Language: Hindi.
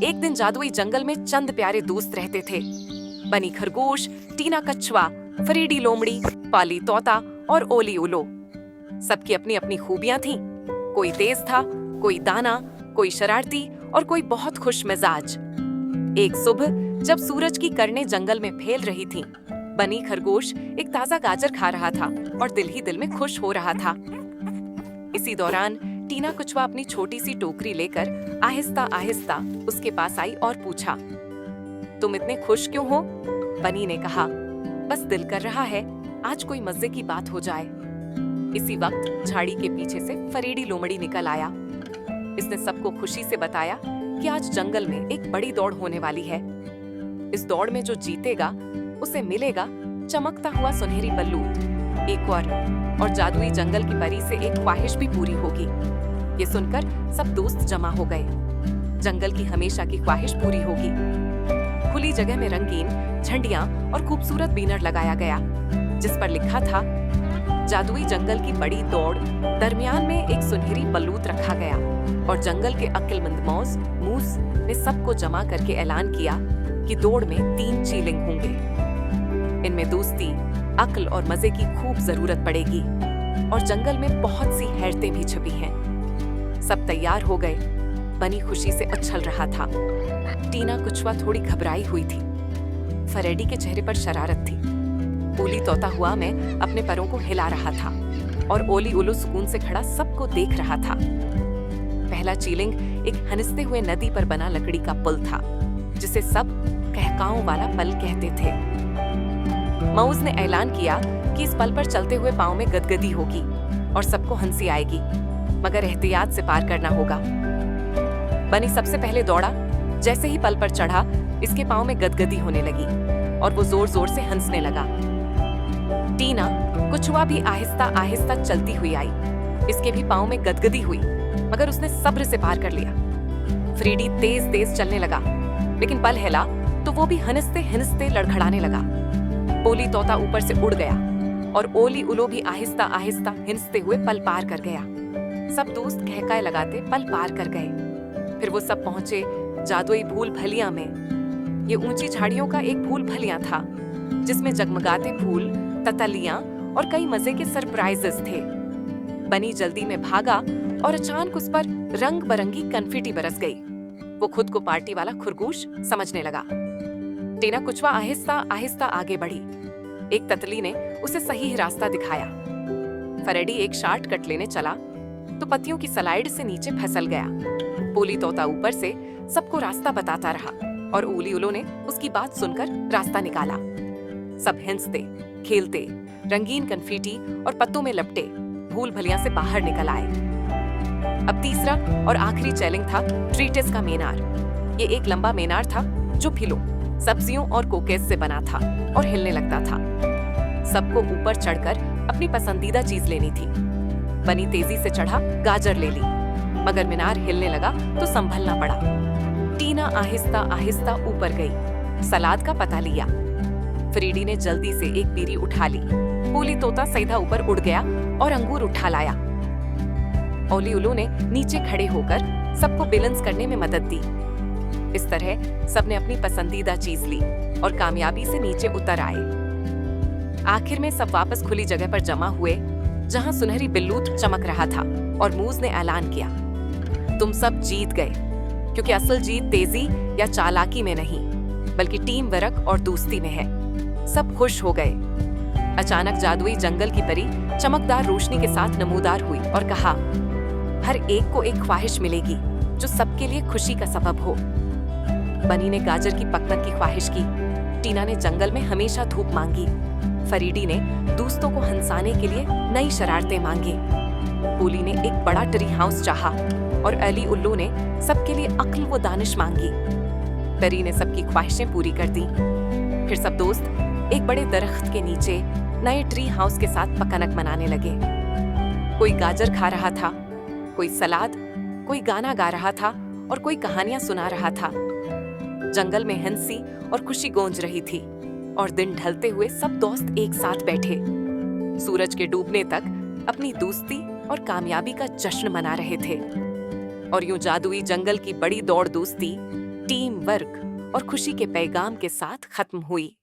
एक दिन जादुई जंगल में चंद प्यारे दोस्त रहते थे। बनी खरगोश, टीना कछुआ, फरीडी लोमड़ी, पाली तोता और ओली उलो। सबकी अपनी अपनी खूबियां थीं। कोई तेज था, कोई दाना, कोई शरारती और कोई बहुत खुश मिजाज। एक सुबह जब सूरज की किरणें जंगल में फैल रही थीं, बनी खरगोश एक ताजा गाजर खा रहा था और दिल ही दिल में खुश हो रहा था। इसी दौरान टीना कछुआ अपनी छोटी सी टोकरी लेकर आहिस्ता आहिस्ता उसके पास आई और पूछा, तुम इतने खुश क्यों हो? बनी ने कहा, बस दिल कर रहा है आज कोई मजे की बात हो जाए। इसी वक्त झाड़ी के पीछे से फरीडी लोमड़ी निकल आया। इसने सबको खुशी से बताया कि आज जंगल में एक बड़ी दौड़ होने वाली है। इस दौड़ में जो जीतेगा उसे मिलेगा चमकता हुआ सुनहरी बल्लूत, एक और जादुई जंगल की परी से एक ख्वाहिश भी पूरी होगी। ये सुनकर सब दोस्त जमा हो गए। जंगल की हमेशा की ख्वाहिश पूरी होगी। खुली जगह में रंगीन झंडियां और खूबसूरत बैनर लगाया गया, जिस पर लिखा था, जादुई जंगल की बड़ी दौड़, दरमियान में एक सुनहरी बलूत रखा गया और जंगल के अक्लमंद मूस ने सबको जमा करके ऐलान किया कि दौड़ में 3 चीलिंग होंगे। इनमें दोस्ती, अक्ल और मजे की खूब जरूरत पड़ेगी और जंगल में बहुत सी हैरतें भी छुपी हैं। सब तैयार हो गए। बनी खुशी से उछल रहा था। टीना कछुआ थोड़ी घबराई हुई थी। फरेडी के चेहरे पर शरारत थी। ओली तोता हुआ में अपने पैरों को हिला रहा था और ओली उल्लू सुकून से खड़ा सबको देख रहा था। पहला चीलिंग एक हंसते हुए नदी पर बना लकड़ी का पुल था, जिसे सब कहकाओं वाला पल कहते थे। मऊज ने ऐलान किया कि इस पल पर चलते हुए पांव में गदगदी होगी और सबको हंसी आएगी, मगर एहतियात से पार करना होगा। बनी सबसे पहले दौड़ा। जैसे ही पल पर चढ़ा, इसके पांव में गदगदी होने लगी और वो जोर जोर से हंसने लगा। टीना कछुआ भी आहिस्ता आहिस्ता चलती हुई आई। इसके भी पांव में गदगदी हुई, मगर उसने सब्र से पार कर लिया। फरीडी तेज तेज चलने लगा, लेकिन पल हिला तो वो भी हंसते हंसते लड़खड़ाने लगा। ओली तोता ऊपर से उड़ गया और ओली उलो भी आहिस्ता आहिस्ता हंसते हुए पल पार कर गया। सब दोस्त कहकाए लगाते पल पार कर गए। फिर वो सब पहुंचे जादुई भूल भलिया में। ये ऊंची झाड़ियों का एक भूल भलिया था, जिसमें जगमगाते फूल, ततलियां और कई मजे के सरप्राइजेस थे। बनी जल्दी में भागा और अचानक उस पर रंग बरंगी कन्फिटी बरस गई। वो खुद को पार्टी वाला खरगोश समझने लगा। टीना कछुआ आहिस्ता आहिस्ता आगे बढ़ी। एक ततली ने उसे सही रास्ता दिखाया। फरेडी एक शॉर्टकट लेने चला तो पत्तियों की स्लाइड से नीचे फिसल गया। ओली तोता ऊपर से सबको रास्ता बताता रहा और ओली उलो ने उसकी बात सुनकर रास्ता निकाला। सब हंसते, खेलते, रंगीन कन्फिटी और पत्तों में लपटे भूल भलिया से बाहर निकल आए। अब तीसरा और आखिरी चैलेंज था ट्रीटेस का मीनार। ये एक लंबा मीनार था जो फिलों, सब्जियों और कोकेस से बना था और हिलने लगता था। सबको ऊपर चढ़कर अपनी पसंदीदा चीज लेनी थी। बनी तेजी से चढ़ा, गाजर ले ली, मगर मीनार हिलने लगा तो संभलना पड़ा। टीना आहिस्ता आहिस्ता ऊपर गई, सलाद का पता लिया। फरीडी ने जल्दी से एक बीरी उठा ली। ओली तोता सीधा ऊपर उड़ गया और अंगूर उठा लाया। ओली उल्लू ने नीचे खड़े होकर सबको बैलेंस करने में मदद दी। इस तरह सबने अपनी पसंदीदा चीज ली और कामयाबी से नीचे उतर आए। आखिर में सब वापस खुली जगह पर जमा हुए, जहां सुनहरी बिल्लूत चमक रहा था और मूज ने ऐलान किया, तुम सब जीत गए, क्योंकि असल जीत तेजी या चालाकी में नहीं, बल्कि टीम वर्क और दोस्ती में है। सब खुश हो गए। अचानक जादुई जंगल की परी चमकदार रोशनी के साथ नमूदार हुई और कहा, हर एक को एक ख्वाहिश मिलेगी जो सबके लिए खुशी का सबब हो। बनी ने गाजर की पकने की ख्वाहिश की। टीना ने जंगल में हमेशा धूप मांगी। फरीडी ने दोस्तों को हंसाने के लिए नई शरारतें मांगी। ओली ने एक बड़ा ट्री हाउस चाहा और अली उल्लू ने सबके लिए अक्ल व दानिश मांगी। परी ने सबकी ख्वाहिशें पूरी कर दी। फिर सब दोस्त एक बड़े दरख्त के नीचे नए ट्री हाउस के साथ पकनक मनाने लगे। कोई गाजर खा रहा था, कोई सलाद, कोई गाना गा रहा था और कोई कहानियां सुना रहा था। जंगल में हंसी और खुशी गूंज रही थी और दिन ढलते हुए सब दोस्त एक साथ बैठे, सूरज के डूबने तक अपनी दोस्ती और कामयाबी का जश्न मना रहे थे। और यूं जादुई जंगल की बड़ी दौड़ दोस्ती, टीम वर्क और खुशी के पैगाम के साथ खत्म हुई।